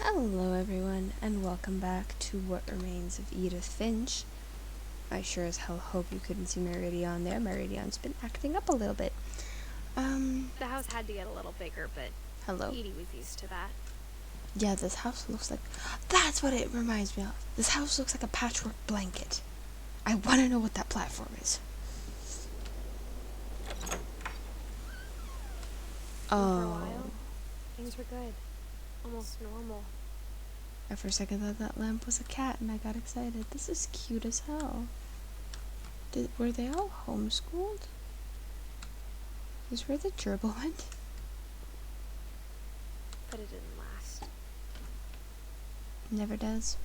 Hello everyone, and welcome back to What Remains of Edith Finch. I sure as hell hope you couldn't see my radio there. My radio's been acting up a little bit. The house had to get a little bigger, but Hello? Edie was used to that. Yeah, this house looks like... That's what it reminds me of. This house looks like a patchwork blanket. I want to know what that platform is. And for a while, things were good. Almost normal. I for a second thought that lamp was a cat, and I got excited. This is cute as hell. Were they all homeschooled? Is where the gerbil went? But it didn't last. Never does.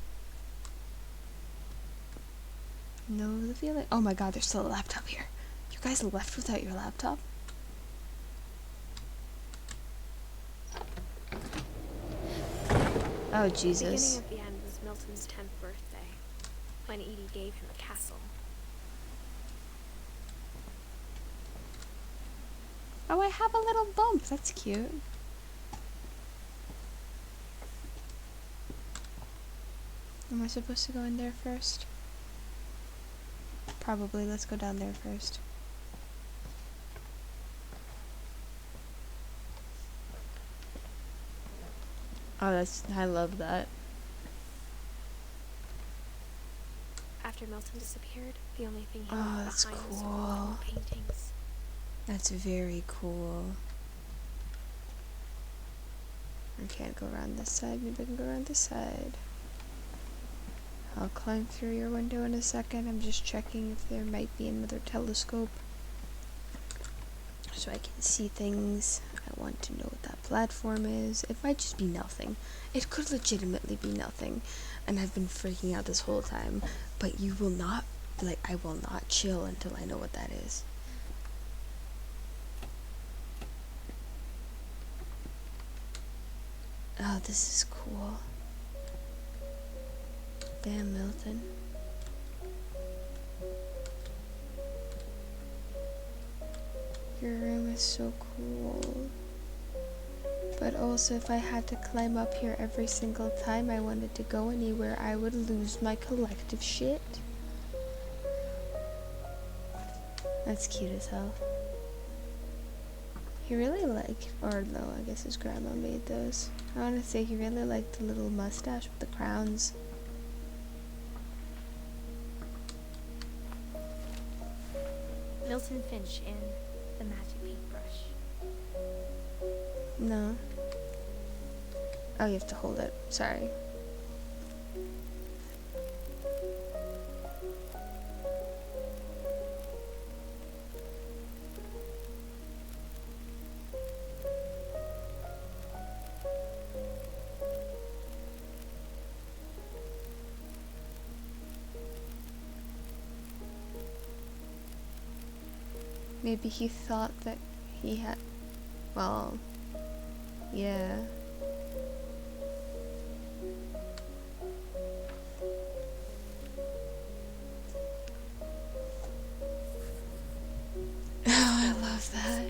Know the feeling. Oh my god, there's still a laptop here. You guys left without your laptop? Oh, Jesus. The beginning of the end was Milton's 10th birthday, when Edie gave him a castle. Oh, I have a little bump. That's cute. Am I supposed to go in there first? Probably. Let's go down there first. Oh, I love that. After Milton disappeared, the only thing he left behind was old paintings. That's very cool. I can't go around this side. Maybe I can go around this side. I'll climb through your window in a second. I'm just checking if there might be another telescope so I can see things. I want to know what that platform is. It might just be nothing. It could legitimately be nothing, and I've been freaking out this whole time, but you will not, I will not chill until I know what that is. Oh, this is cool. Damn, Milton. Your room is so cool. But also, if I had to climb up here every single time I wanted to go anywhere, I would lose my collective shit. That's cute as hell. He really liked, or no, I guess his grandma made those. I want to say he really liked the little mustache with the crowns. Milton Finch in The Magic Paintbrush. No. Oh, you have to hold it. Sorry. Maybe he thought that he had... Well... Yeah. Oh, I love that.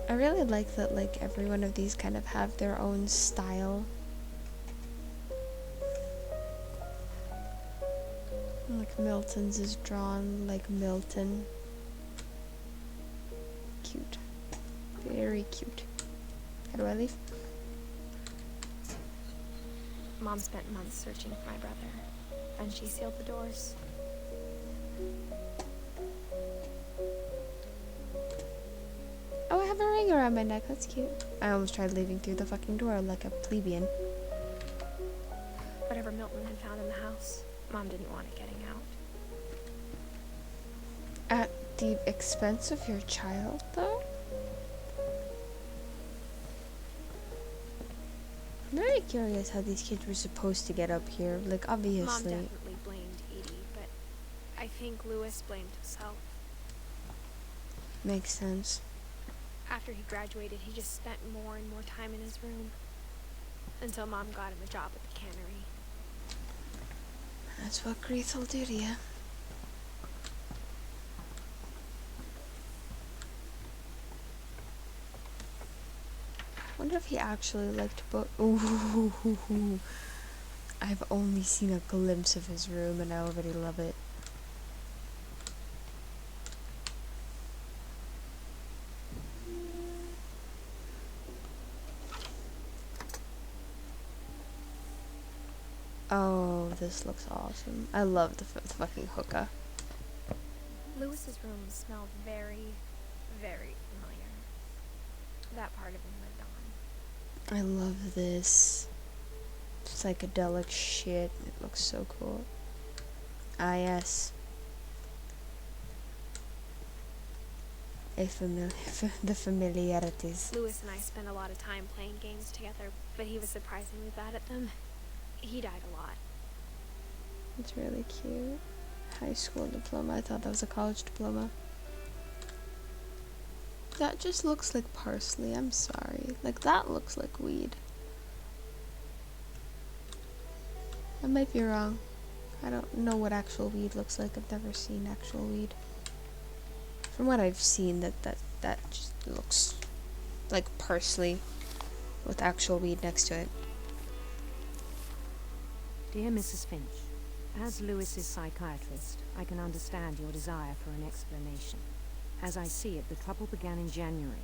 I really like that, every one of these kind of have their own style. Like Milton's is drawn like Milton. Cute. Very cute. How do I leave? Mom spent months searching for my brother, and she sealed the doors. Oh, I have a ring around my neck. That's cute. I almost tried leaving through the fucking door like a plebeian. Whatever Milton had found in the house, Mom didn't want it getting out. At the expense of your child, though? I'm very curious how these kids were supposed to get up here. Obviously. Mom definitely blamed Edie, but I think Lewis blamed himself. Makes sense. After he graduated, he just spent more and more time in his room. Until Mom got him a job at the cannery. That's what grief will do to you. Wonder if he actually liked book. Ooh, I've only seen a glimpse of his room and I already love it. Oh, this looks awesome. I love the fucking hookah. Lewis's room smelled very, very familiar. That part of him lived on. I love this psychedelic shit. It looks so cool. Ah, yes. The familiarities. Lewis and I spent a lot of time playing games together, but he was surprisingly bad at them. He died a lot. It's really cute. High school diploma. I thought that was a college diploma. That just looks like parsley. I'm sorry. Like, that looks like weed. I might be wrong. I don't know what actual weed looks like. I've never seen actual weed. From what I've seen, that just looks like parsley with actual weed next to it. Dear Mrs. Finch, as Lewis's psychiatrist, I can understand your desire for an explanation. As I see it, the trouble began in January,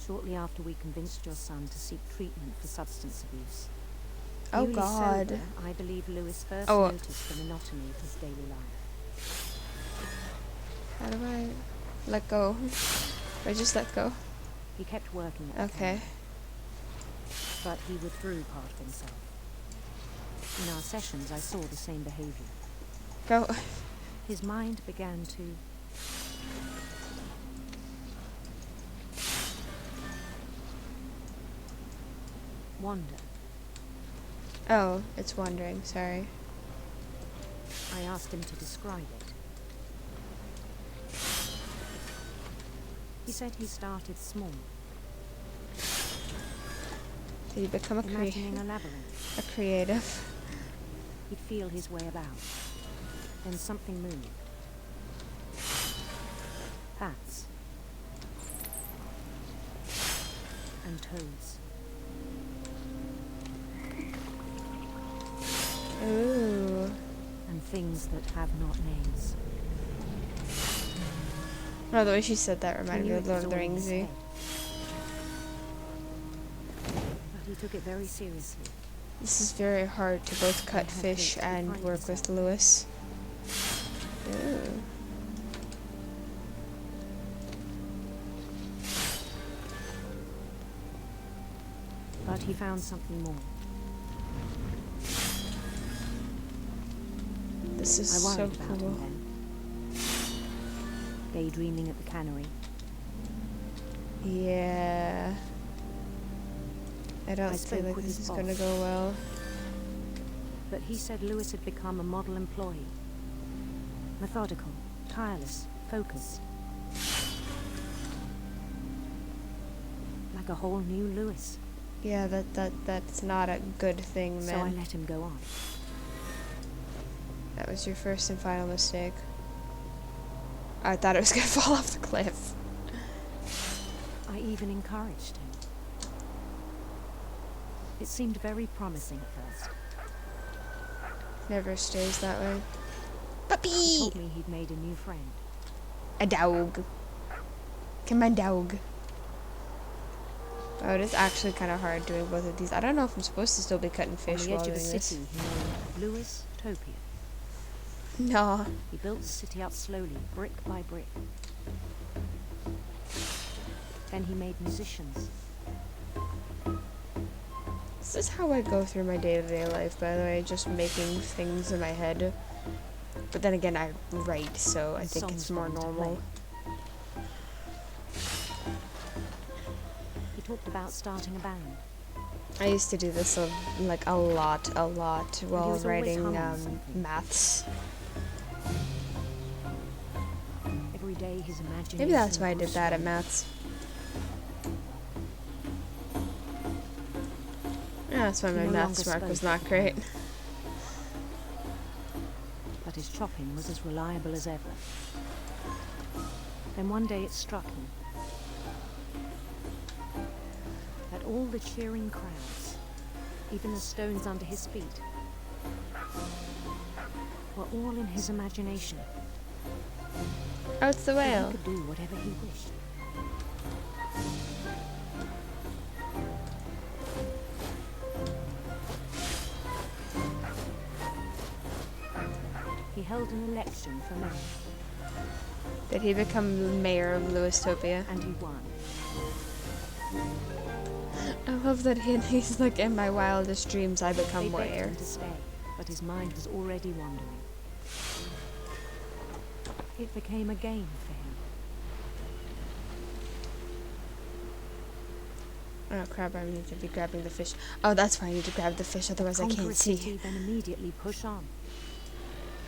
shortly after we convinced your son to seek treatment for substance abuse. Oh, Newly God. sober, I believe Lewis first noticed the monotony of his daily life. How do I let go? I just let go. He kept working at the Okay. camp, but he withdrew part of himself. In our sessions, I saw the same behavior. Go. His mind began to wander. Oh, it's wandering. Sorry. I asked him to describe it. He said he started small, Did you become imagining a labyrinth. a creative? He'd feel his way about. Then something moved. Bats. And toads. Ooh. And things that have not names. Oh, the way she said that reminded me knew of it Lord was of the all in Rings. his head. But he took it very seriously. This is very hard to both cut had fish to and find work with yourself. Lewis. Ooh. But he found something more. This is I so worried about cool. him then. Daydreaming at the cannery. Yeah. I don't I feel spoke like with this his is gonna boss. go well. But he said Lewis had become a model employee. Methodical, tireless, focused. Like a whole new Lewis. Yeah, that's not a good thing, So I man. let him go on. That was your first and final mistake. I thought it was gonna fall off the cliff. I even encouraged him. It seemed very promising at first. Never stays that way. He Puppy! told me he'd made a new friend. A dog. Come on, dog. Oh, it is actually kind of hard doing both of these. I don't know if I'm supposed to still be cutting On fish the while edge of doing the this. city, he named Lewis Topia. No. He built the city up slowly, brick by brick. Then he made musicians. This is how I go through my day-to-day life, by the way, just making things in my head. But then again, I write, so I And think it's songs more for him to normal. play. He talked about starting a band. I used to do this like a lot while was always writing humming something. maths. Every day his imagination Maybe that's why I grew did that at stronger. maths. Yeah, that's why He my no maths longer mark was spoke. not great. But his chopping was as reliable as ever. Then one day it struck him that all the cheering crowds, even the stones under his feet, were all in his imagination. Oh, it's the So he whale. could do whatever he wished. He held an election for mayor, Did he become the mayor of Lewistopia? and he won. I love that he's like, in my wildest dreams I They become begged mayor. him to stay, but his mind was already wandering. It became a game for him. Oh crap, I need to be grabbing the fish. Oh, that's why I need to grab the fish, otherwise I Conquer can't a see. city, then immediately push on.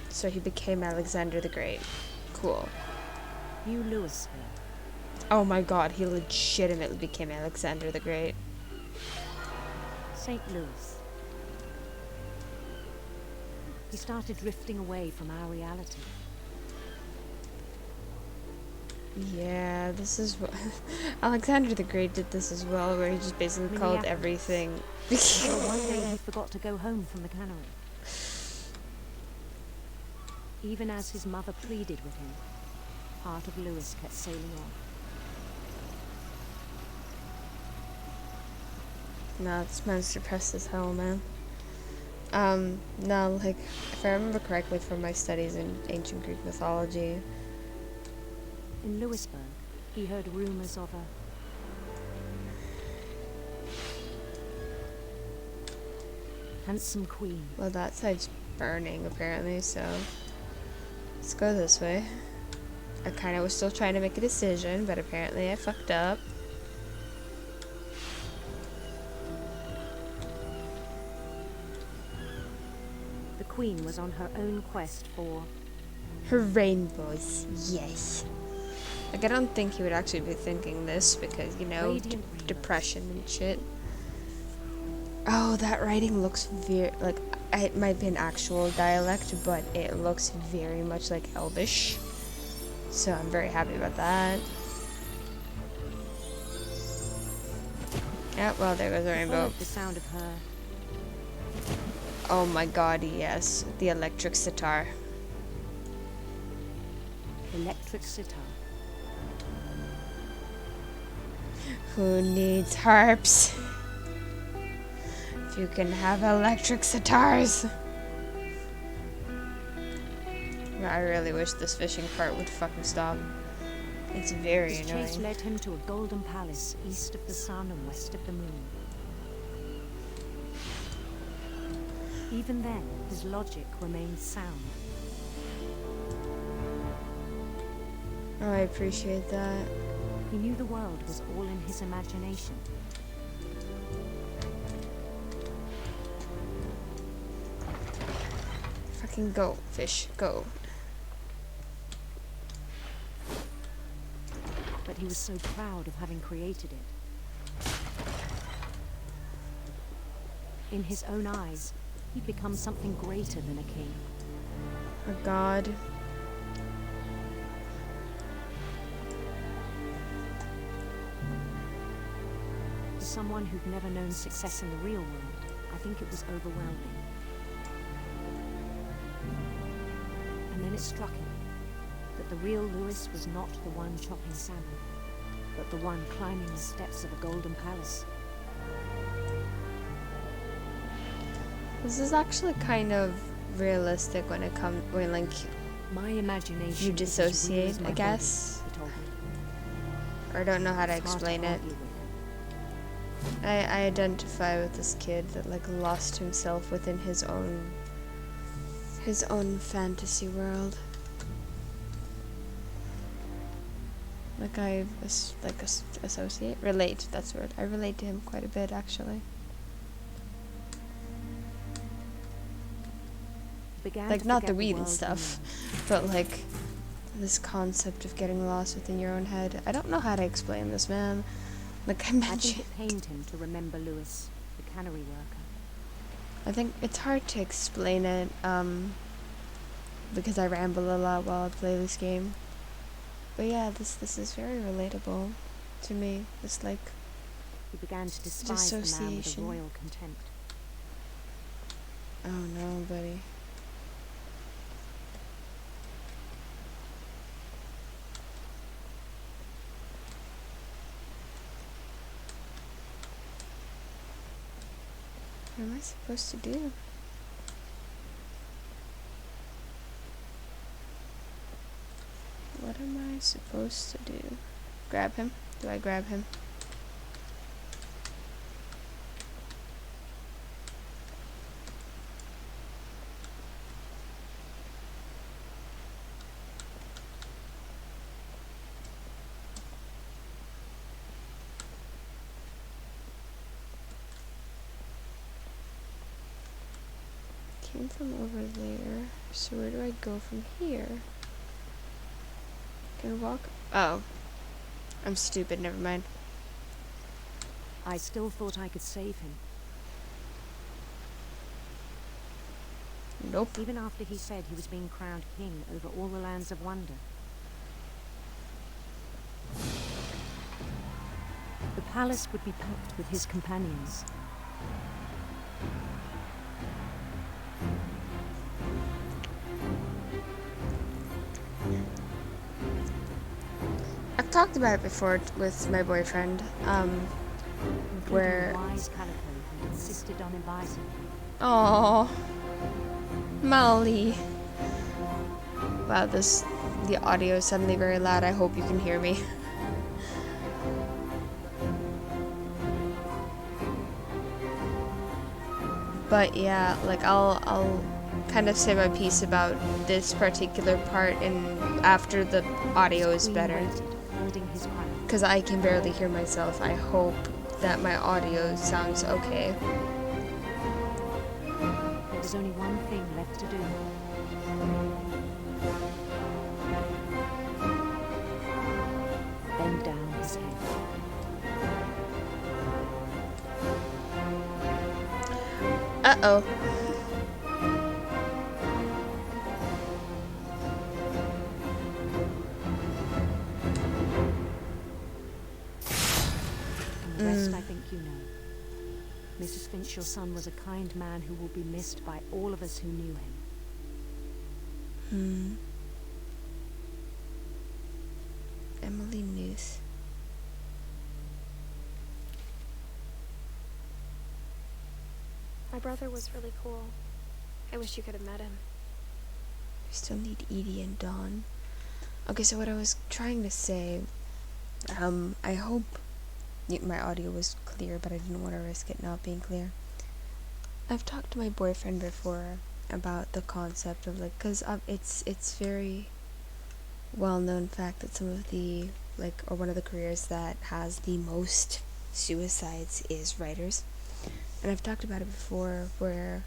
So he became Alexander the Great. Cool. New Louisville. Oh my god, he legitimately became Alexander the Great. St. Louis. He started drifting away from our reality. Yeah, this is what Alexander the Great did this as well, where he just basically called everything. Until one day he forgot to go home from the cannery. Even as his mother pleaded with him, part of Lewis kept sailing on. No, this man's depressed as hell, man. No, like, if I remember correctly from my studies in ancient Greek mythology, In Louisburg, he heard rumors of a handsome queen. well, that side's burning apparently, so let's go this way. I kind of was still trying to make a decision, but apparently I fucked up. The queen was on her own quest for Her rainbows, yes. Like, I don't think he would actually be thinking this because, you know, Radiant rainbows. depression and shit. Oh, that writing looks very, like, it might be an actual dialect, but it looks very much like Elvish. So I'm very happy about that. Yeah, well, there goes the He rainbow. followed the sound of her Oh my god, yes. The electric sitar. electric sitar. Who needs harps? If you can have electric sitars. I really wish this fishing part would fucking stop. It's very His chase annoying. led him to a golden palace east of the sun and west of the moon. Even then, his logic remained sound. Oh, I appreciate that. He knew the world was all in his imagination. Fucking go, fish, go. But he was so proud of having created it. In his own eyes, he'd become something greater than a king. A god. For someone who'd never known success in the real world, I think it was overwhelming. And then it struck him that the real Lewis was not the one chopping salmon, but the one climbing the steps of a golden palace. This is actually kind of realistic when it comes when like My imagination you is as real dissociate, as my I guess. body, he told me. Or I don't know how to It's hard explain it. argue with. I identify with this kid that like lost himself within his own fantasy world. Like associate, relate. That's the word. I relate to him quite a bit actually. Began Like to not the forget weed and world stuff, he but like this concept of getting lost within your own head. I don't know how to explain this, man. Like I knew. I mentioned. think it pained him to remember Lewis, the cannery worker. I think it's hard to explain it, because I ramble a lot while I play this game. But yeah, this is very relatable to me. It's like He began to despise the man with a Dissociation. royal contempt. Oh no, buddy. What am I supposed to do? What am I supposed to do? Grab him? Do I grab him? Came from over there. So where do I go from here? Can I walk? Oh. I'm stupid, never mind. I still thought I could save him. Nope. Even after he said he was being crowned king over all the lands of wonder. The palace would be packed with his companions. I've talked about it before with my boyfriend, Including where... a wise calico who insisted on inviting him. Oh, Molly. Wow, the audio is suddenly very loud. I hope you can hear me. But yeah, like I'll kind of say my piece about this particular part after the audio is Queen better. waited, holding his crown. Because I can barely hear myself. I hope that my audio sounds okay. There was only one thing left to do. Bend down his head. Uh-oh. And the rest I think you know. Mrs. Finch, your son was a kind man who will be missed by all of us who knew him. Emily Newth. My brother was really cool. I wish you could have met him. We still need Edie and Dawn. Okay, so what I was trying to say, I hope my audio was clear, but I didn't want to risk it not being clear. I've talked to my boyfriend before about the concept of, like, because it's very well-known fact that some of the, like, or one of the careers that has the most suicides is writers. And I've talked about it before, where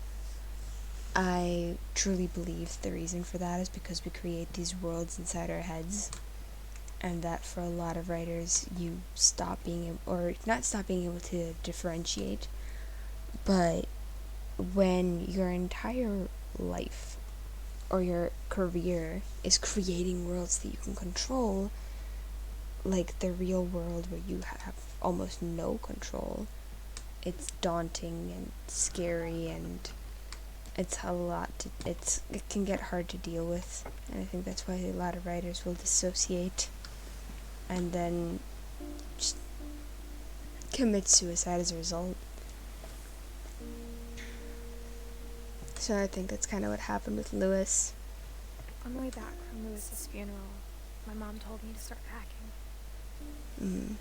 I truly believe the reason for that is because we create these worlds inside our heads, and that for a lot of writers, you stop being able, or not stop being able to differentiate, but when your entire life or your career is creating worlds that you can control, like the real world where you have almost no control, it's daunting and scary, and it's a lot it can get hard to deal with. And I think that's why a lot of writers will dissociate and then just commit suicide as a result. So I think that's kind of what happened with Lewis. On the way back from Lewis's funeral, my mom told me to start packing.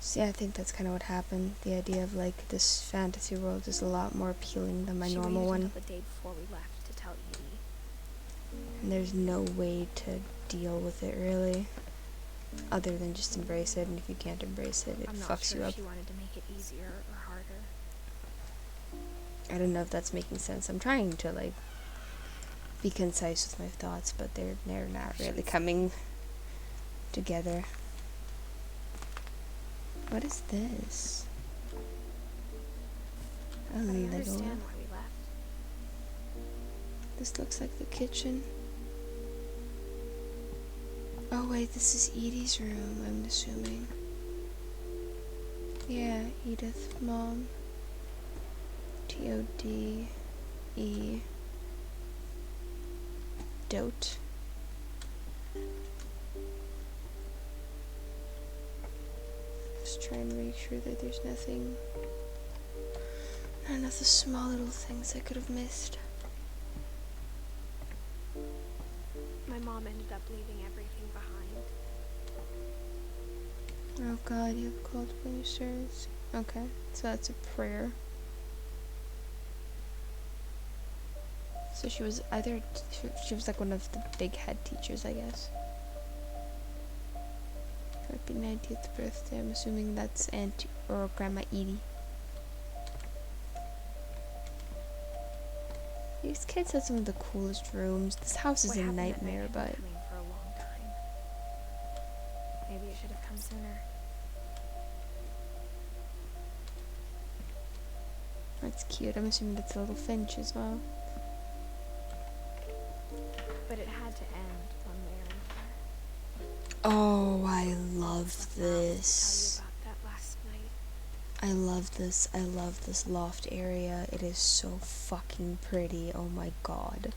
So yeah, I think that's kind of what happened. The idea of, like, this fantasy world is a lot more appealing than my She normal waited one. until the day before we left to tell Edie. And there's no way to deal with it, really, other than just embrace it. And if you can't embrace it, it I'm not fucks sure you if up. she wanted to make it easier or harder. I don't know if that's making sense. I'm trying to, like, be concise with my thoughts, but they're not really coming together. What is this? I I don't don't need that. understand why we left. This looks like the kitchen. Oh wait, this is Edie's room, I'm assuming. Yeah, Edith, mom. T-O-D-E. Dote. Just trying to make sure that there's nothing. None of the small little things I could have missed. My mom ended up leaving everything behind. Oh God, you have called ministers. Okay, so that's a prayer. So she was either, she was like one of the big head teachers, I guess. Happy 90th birthday. I'm assuming that's Aunt or Grandma Edie. These kids have some of the coolest rooms. This house is What a happened that night nightmare, had been but coming for a long time. Maybe it should have come sooner. that's cute. I'm assuming that's a little Finch as well. But it had to end one way or another. Oh, I love My mom had to this. tell you about that last night. I love this. I love this loft area. It is so fucking pretty. Oh my God.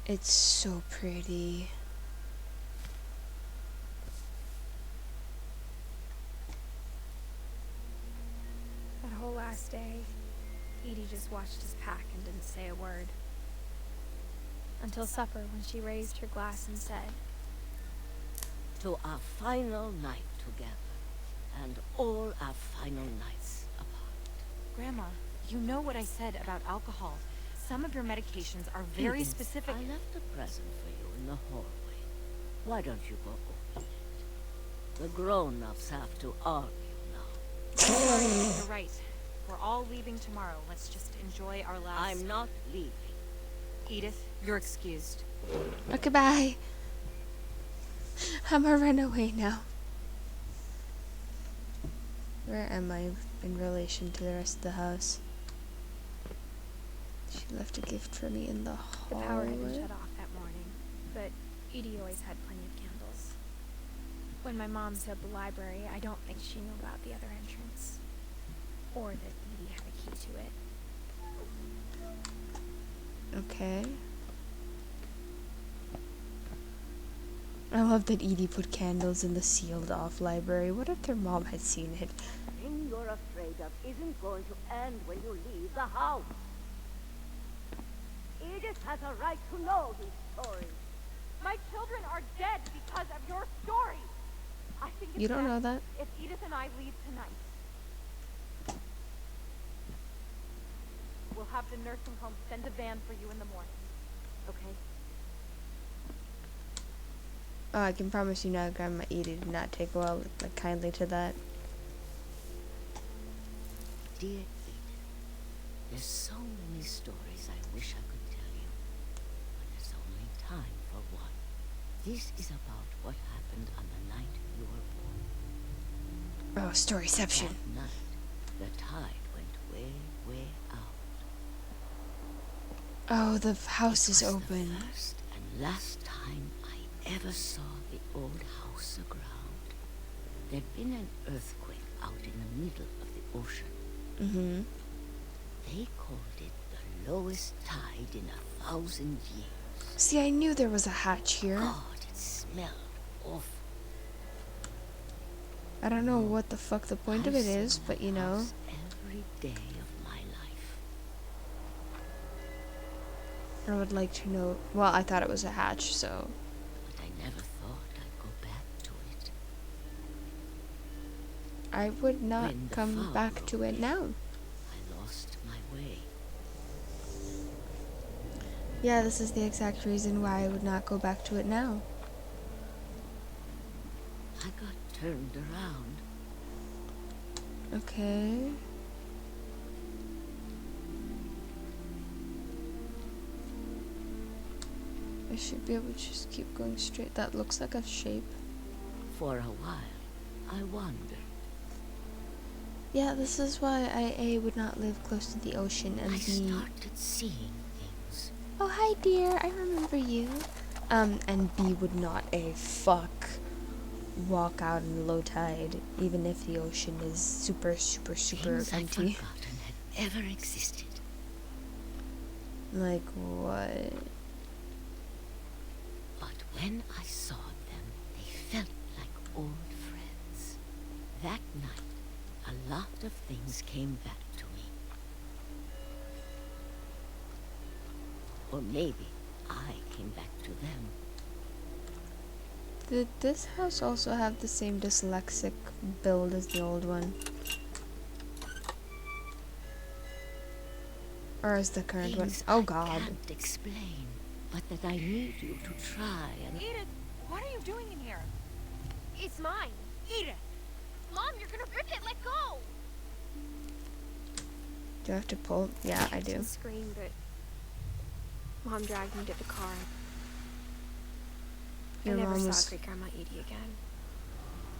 It's so pretty. That whole last day, Edie just watched us pack and didn't say a word. Until supper, when she raised her glass and said, To our final night together, and all our final nights apart. Grandma, you know what I said about alcohol. Some of your medications are very Edith, specific. I left a present for you in the hallway. Why don't you go open it? The grown-ups have to argue now. You're right. We're all leaving tomorrow. Let's just enjoy our last... I'm not leaving. Edith, you're excused. Okay, bye. I'm a runaway now. Where am I in relation to the rest of the house? She left a gift for me in the the power had been hallway. shut off that morning, but Edie always had plenty of candles. When my mom said the library, I don't think she knew about the other entrance. Or that Edie had a key to it. Okay. I love that Edie put candles in the sealed off library. What if their mom had seen it? The thing you're afraid of isn't going to end when you leave the house. Edith has a right to know these stories. My children are dead because of your story. I think You don't know that? if Edith and I leave tonight. We'll have the nursing home send a van for you in the morning. Okay? Oh, I can promise you now, Grandma Edie did not take well kindly to that. Dear Edith, there's so many stories I wish I could tell you, but there's only time for one. This is about what happened on the night you were born. Oh, storyception. That night, the tide went way, way out. Oh, the house It is was open. the first and last time I ever saw the old house aground. There'd been an earthquake out in the middle of the ocean. Mm-hmm. They called it the lowest tide in 1,000 years. See, I knew there was a hatch here. God, it smelled awful. I don't know what the fuck the point of it I've is, seen but that you know. house every day of my life. I would like to know. Well, I thought it was a hatch, so. But I never thought I'd go back to it. I would not When the come fog back to it broke now. I lost my way. Yeah, this is the exact reason why I would not go back to it now. I got turned around. Okay. I should be able to just keep going straight. That looks like a shape. For a while, I wandered. Yeah, this is why I A, would not live close to the ocean, and I B. started seeing things. Oh, hi, dear. I remember you. And B would not a fuck walk out in low tide, even if the ocean is super, super, super Things I'd empty. forgotten had ever existed. Like, what? But when I saw them, they felt like old friends. That night, a lot of things came back to me. Or maybe I came back to them. Did this house also have the same dyslexic build as the old one? Or is the current one? Things Oh I god. can't explain, but that I need you to try and... Edith, what are you doing in here? It's mine. Edith! Mom, you're gonna rip it. Let go. Do I have to pull? Yeah, I do. She screamed, but Mom dragged me to the car. Your I never mom saw was Great Grandma Edie again.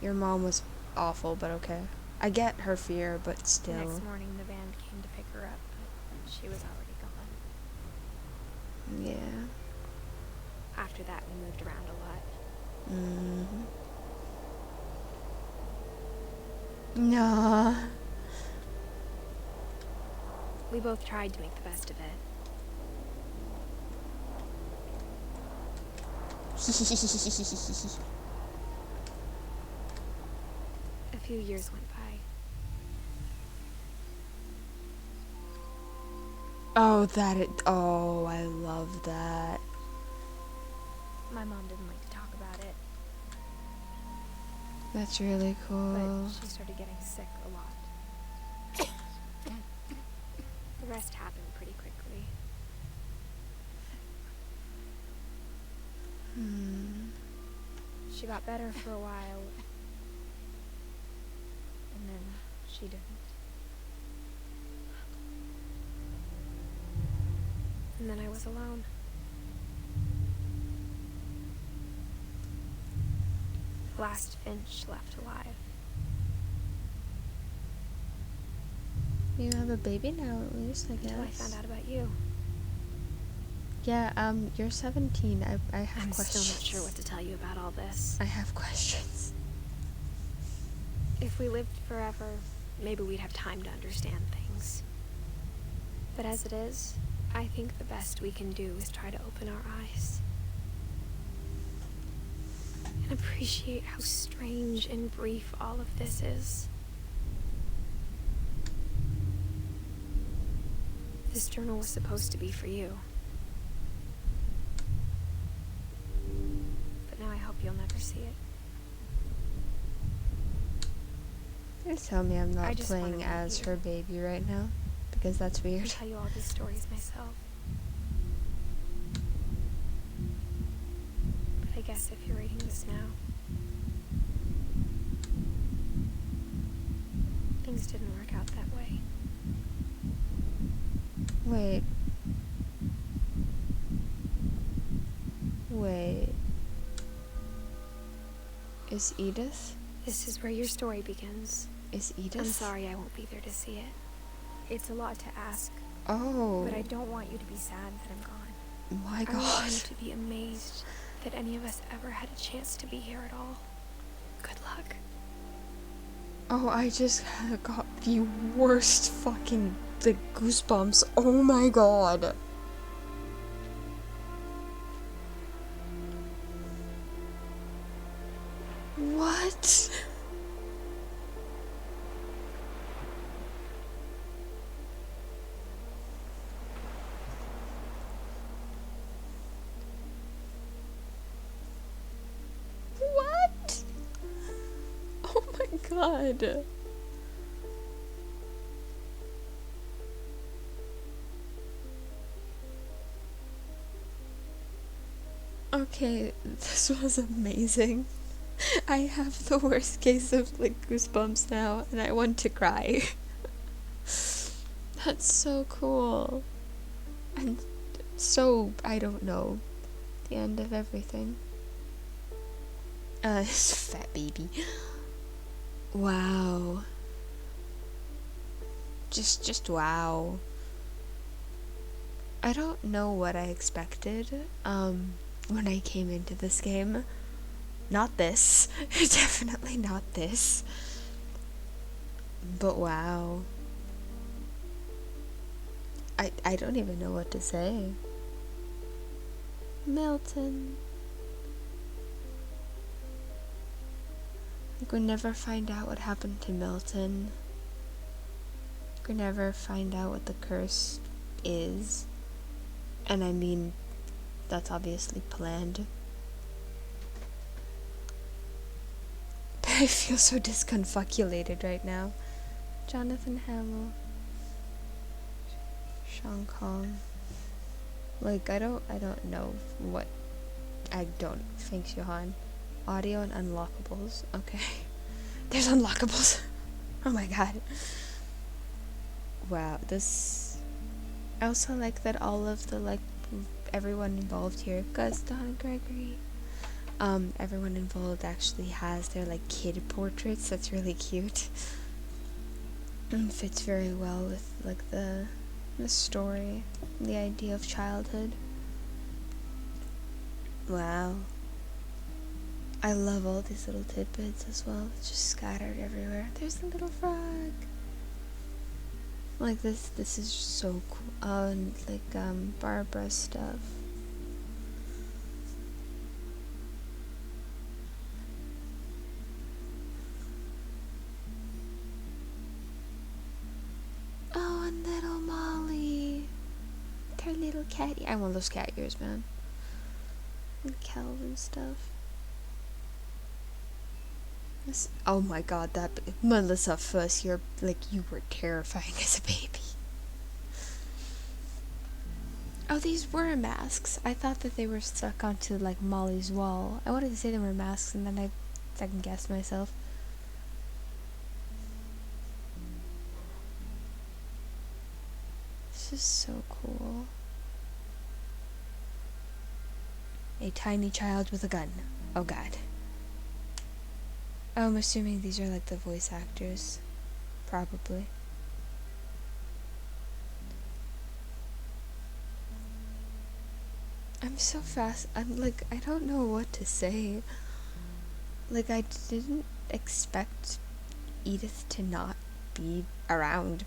your mom was awful, but okay. I get her fear, but The still. next morning, the van came to pick her up, but she was already gone. Yeah. After that, we moved around a lot. Nah. We both tried to make the best of it. A few years went by. Oh, oh, I love that. My mom didn't like to talk about it, That's really cool. but she started getting sick a lot. The rest happened pretty quickly. She got better for a while, and then she didn't. And then I was alone. The last Finch left alive. You have a baby now, at least, I guess. Until I found out about you. Yeah, you're 17. I have I'm questions. still not sure what to tell you about all this. I have questions. If we lived forever, maybe we'd have time to understand things. But as it is, I think the best we can do is try to open our eyes. And appreciate how strange and brief all of this is. This journal was supposed to be for you. But now I hope you'll never see it. Please tell me I'm I not just playing wanna as be her baby right now, because that's I'll weird. tell you all these stories myself. But I guess if you're reading this now, things didn't work out that way. Wait. Wait. Is Edith? This is where your story begins. Is Edith? I'm sorry I won't be there to see it. It's a lot to ask, Oh. but I don't want you to be sad that I'm gone. My I god. want you to be amazed that any of us ever had a chance to be here at all. Good luck. Oh, I just got the worst fucking goosebumps. Oh my god. What? What? Oh my god. Okay, this was amazing. I have the worst case of goosebumps now, and I want to cry. That's so cool. And so, I don't know, the end of everything. This fat baby. Wow. Just wow. I don't know what I expected. when I came into this game. Not this. Definitely not this. But wow. I don't even know what to say. Milton. Like, we'll never find out what happened to Milton. We'll never find out what the curse is. And I mean, that's obviously planned. But I feel so disconfoculated right now. Jonathan Hamill. Sean Kong. Like, I don't know what. I don't. Thanks, Johan. Audio and unlockables. Okay. There's unlockables. Oh my god. Wow, this. I also like that all of the, like, everyone involved here, Gus, Don, Gregory, everyone involved actually has their, like, kid portraits. That's really cute. And fits very well with, like, the story, the idea of childhood. Wow. I love all these little tidbits as well. It's just scattered everywhere. There's a little frog. Like, this is so cool. Oh, and, like, Barbara's stuff. Oh, and little Molly. With her little cat. I want those cat ears, man. And Calvin stuff. Oh my god, that Melissa first, you're like, you were terrifying as a baby. Oh, these were masks. I thought that they were stuck onto, like, Molly's wall. I wanted to say they were masks, and then I second guessed myself. This is so cool. A tiny child with a gun. Oh god. Oh, I'm assuming these are, like, the voice actors. Probably. I'm so fast. I'm, like, I don't know what to say. Like, I didn't expect Edith to not be around,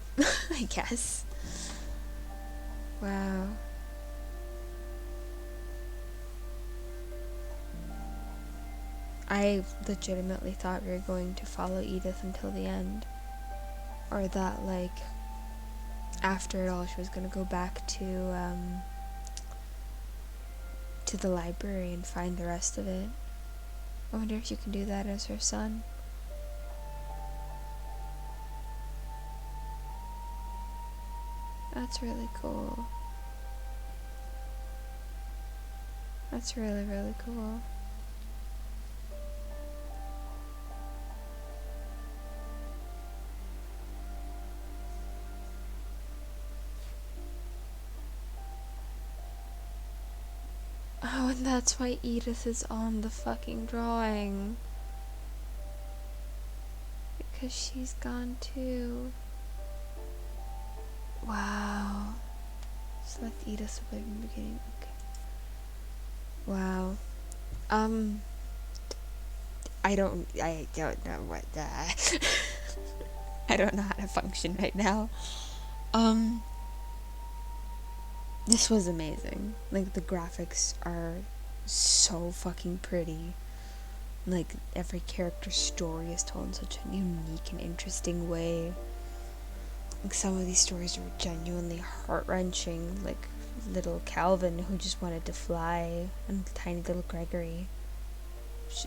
I guess. Wow. I legitimately thought we were going to follow Edith until the end. Or that, like, after it all, she was going to go back to the library and find the rest of it. I wonder if you can do that as her son. That's really cool. That's really, really cool. Oh, and that's why Edith is on the fucking drawing. Because she's gone too. Wow. Just left Edith away from the beginning. Okay. Wow. I don't know what, I don't know how to function right now. This was amazing. Like, the graphics are so fucking pretty. Like, every character's story is told in such a unique and interesting way. Like, some of these stories are genuinely heart-wrenching. Like, little Calvin who just wanted to fly, and tiny little Gregory,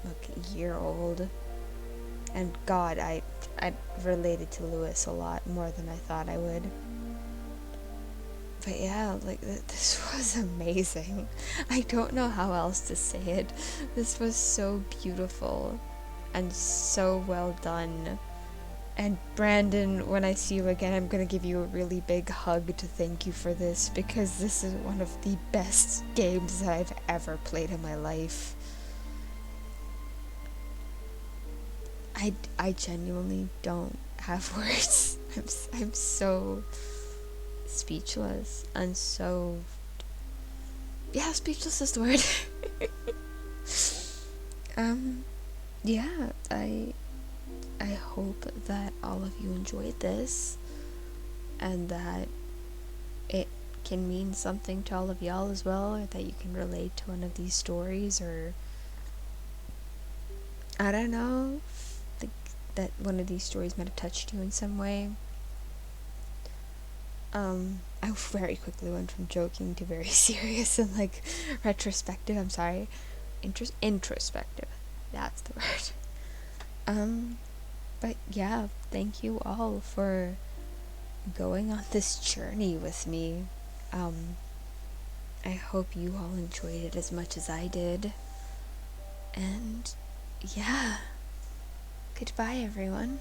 like, a year old. And God, I related to Lewis a lot more than I thought I would. But yeah, like, this was amazing. I don't know how else to say it. This was so beautiful and so well done. And Brandon, when I see you again, I'm gonna give you a really big hug to thank you for this, because this is one of the best games that I've ever played in my life. I genuinely don't have words. I'm so speechless and so yeah, speechless is the word. Yeah, I hope that all of you enjoyed this, and that it can mean something to all of y'all as well, or that you can relate to one of these stories, or I don't know, think that one of these stories might have touched you in some way. I very quickly went from joking to very serious and like retrospective. I'm sorry, introspective. That's the word. But yeah, thank you all for going on this journey with me. I hope you all enjoyed it as much as I did. And yeah, goodbye, everyone.